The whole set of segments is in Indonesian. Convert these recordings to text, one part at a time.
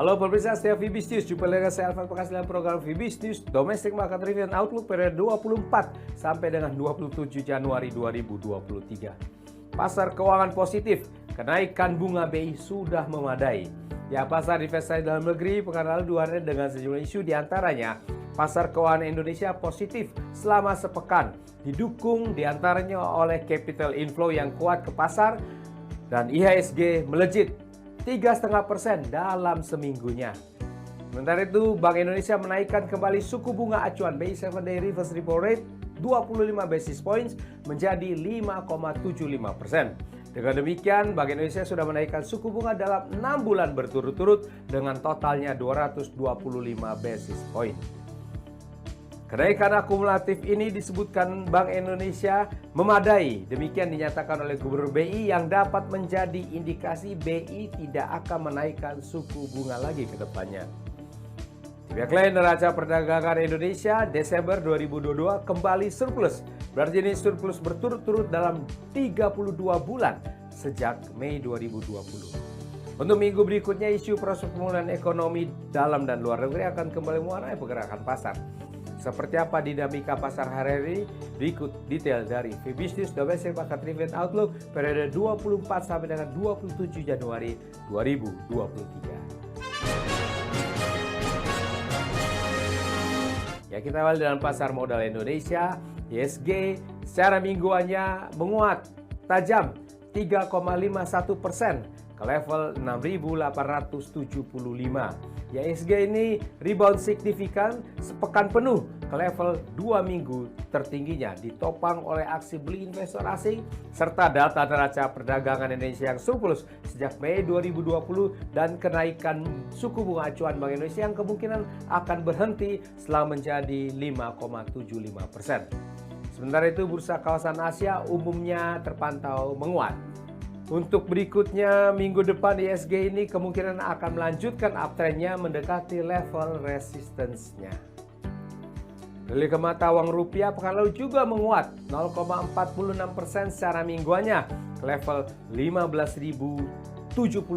Halo pemirsa setia Fibis News, jumpa dengan saya Alvan Pekas dalam program Fibis News Domestic Market Review and Outlook periode 24 sampai dengan 27 Januari 2023. Pasar keuangan positif, kenaikan bunga BI sudah memadai. Ya, pasar investasi dalam negeri pekan lalu diwarnai dengan sejumlah isu, diantaranya pasar keuangan Indonesia positif selama sepekan, didukung diantaranya oleh capital inflow yang kuat ke pasar dan IHSG melejit 3,5% dalam seminggunya. Sementara itu, Bank Indonesia menaikkan kembali suku bunga acuan BI 7-day reverse repo rate 25 basis points menjadi 5,75%. Dengan demikian, Bank Indonesia sudah menaikkan suku bunga dalam 6 bulan berturut-turut dengan totalnya 225 basis point. Kenaikan akumulatif ini disebutkan Bank Indonesia memadai. Demikian dinyatakan oleh Gubernur BI yang dapat menjadi indikasi BI tidak akan menaikkan suku bunga lagi ke depannya. Di pihak lain, neraca perdagangan Indonesia Desember 2022 kembali surplus. Berarti ini surplus berturut-turut dalam 32 bulan sejak Mei 2020. Untuk minggu berikutnya, isu prospek pemulihan ekonomi dalam dan luar negeri akan kembali mewarnai pergerakan pasar. Seperti apa dinamika pasar hari ini? Berikut detail dari Fibis News Domestic Market Review and Outlook periode 24 sampai dengan 27 Januari 2023. Ya, kita awal dengan pasar modal Indonesia. IHSG secara mingguannya menguat tajam 3,51% ke level 6.875. Ya, IHSG ini rebound signifikan sepekan penuh ke level 2 minggu tertingginya, ditopang oleh aksi beli investor asing serta data neraca perdagangan Indonesia yang surplus sejak Mei 2020 dan kenaikan suku bunga acuan Bank Indonesia yang kemungkinan akan berhenti setelah menjadi 5,75%. Sementara itu, bursa kawasan Asia umumnya terpantau menguat. Untuk berikutnya, minggu depan IHSG ini kemungkinan akan melanjutkan uptrendnya mendekati level resistance-nya. Nilai mata uang rupiah pekan lalu juga menguat 0,46% secara mingguannya ke level 15.070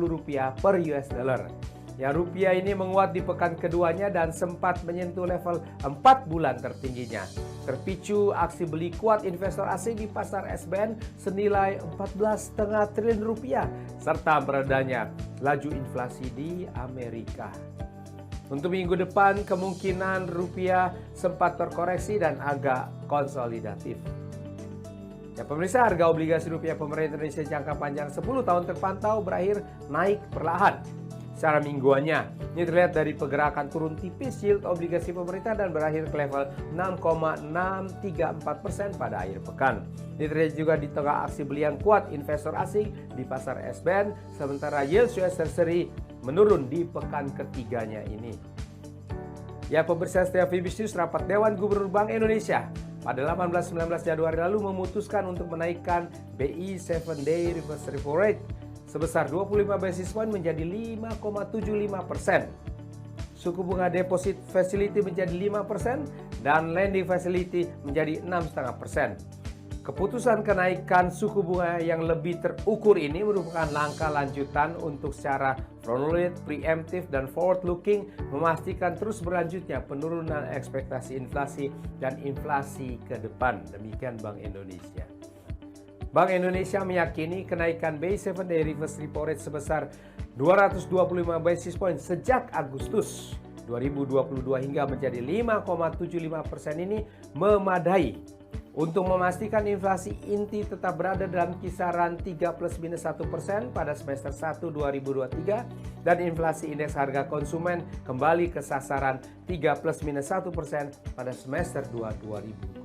rupiah per US dollar. Ya, rupiah ini menguat di pekan keduanya dan sempat menyentuh level 4 bulan tertingginya. Terpicu aksi beli kuat investor asing di pasar SBN senilai 14,5 triliun rupiah serta meredanya laju inflasi di Amerika. Untuk minggu depan kemungkinan rupiah sempat terkoreksi dan agak konsolidatif. Ya, pemirsa, harga obligasi rupiah pemerintah Indonesia jangka panjang 10 tahun terpantau berakhir naik perlahan. Secara mingguannya, ini terlihat dari pergerakan turun tipis yield obligasi pemerintah dan berakhir ke level 6,634% pada akhir pekan. Ini terlihat juga di tengah aksi beli yang kuat investor asing di pasar SBN, sementara yield US Treasury menurun di pekan ketiganya ini. Ya, pemirsa setia Fibis News, rapat Dewan Gubernur Bank Indonesia pada 18-19 Januari lalu memutuskan untuk menaikkan BI 7-day reverse repo rate sebesar 25 basis point menjadi 5,75%. Suku bunga deposit facility menjadi 5% dan lending facility menjadi 6,5%. Keputusan kenaikan suku bunga yang lebih terukur ini merupakan langkah lanjutan untuk secara front-loaded, preemptive, dan forward-looking memastikan terus berlanjutnya penurunan ekspektasi inflasi dan inflasi ke depan. Demikian Bank Indonesia. Bank Indonesia meyakini kenaikan BI 7-day reverse repo rate sebesar 225 basis point sejak Agustus 2022 hingga menjadi 5,75% ini memadai untuk memastikan inflasi inti tetap berada dalam kisaran 3 ± 1% pada semester 1 2023 dan inflasi indeks harga konsumen kembali ke sasaran 3 ± 1% pada semester 2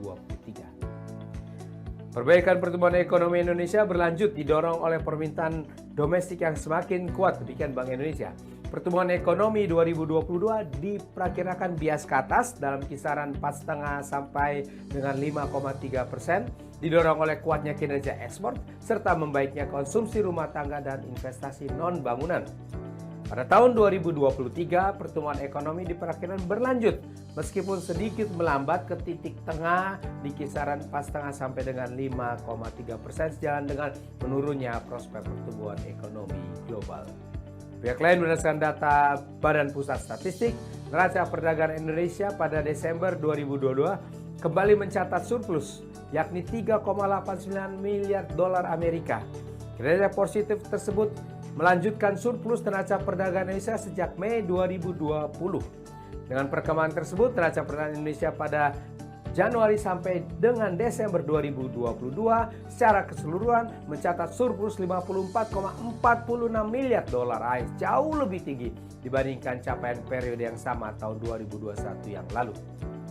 2023. Perbaikan pertumbuhan ekonomi Indonesia berlanjut didorong oleh permintaan domestik yang semakin kuat, demikian Bank Indonesia. Pertumbuhan ekonomi 2022 diperkirakan bias ke atas dalam kisaran 4,5 sampai dengan 5,3%, didorong oleh kuatnya kinerja ekspor serta membaiknya konsumsi rumah tangga dan investasi non-bangunan. Pada tahun 2023, pertumbuhan ekonomi diperkirakan berlanjut meskipun sedikit melambat ke titik tengah di kisaran 4,5 sampai dengan 5,3% sejalan dengan menurunnya prospek pertumbuhan ekonomi global. Pihak lain berdasarkan data Badan Pusat Statistik, neraca perdagangan Indonesia pada Desember 2022 kembali mencatat surplus, yakni 3,89 miliar dolar Amerika. Kinerja positif tersebut melanjutkan surplus neraca perdagangan Indonesia sejak Mei 2020. Dengan perkembangan tersebut, neraca perdagangan Indonesia pada Januari sampai dengan Desember 2022 secara keseluruhan mencatat surplus 54,46 miliar dolar AS, jauh lebih tinggi dibandingkan capaian periode yang sama tahun 2021 yang lalu.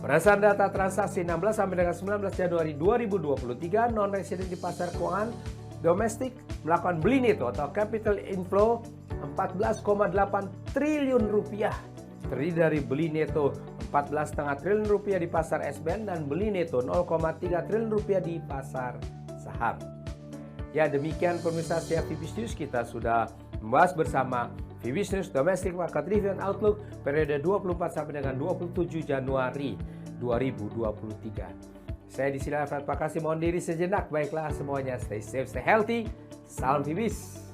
Berdasarkan data transaksi 16 sampai dengan 19 Januari 2023, non-resident di pasar keuangan domestik melakukan beli neto atau capital inflow 14,8 triliun rupiah. Terdiri dari beli neto 14,5 triliun rupiah di pasar SBN dan beli neto 0,3 triliun rupiah di pasar saham. Ya, demikian pemirsa setiap VIBIS News, kita sudah membahas bersama VIBIS News Domestic Market Review and Outlook periode 24 sampai dengan 27 Januari 2023. Saya di sini Alfred Pakasi mohon diri sejenak. Baiklah semuanya, stay safe, stay healthy. Salam VIBIS.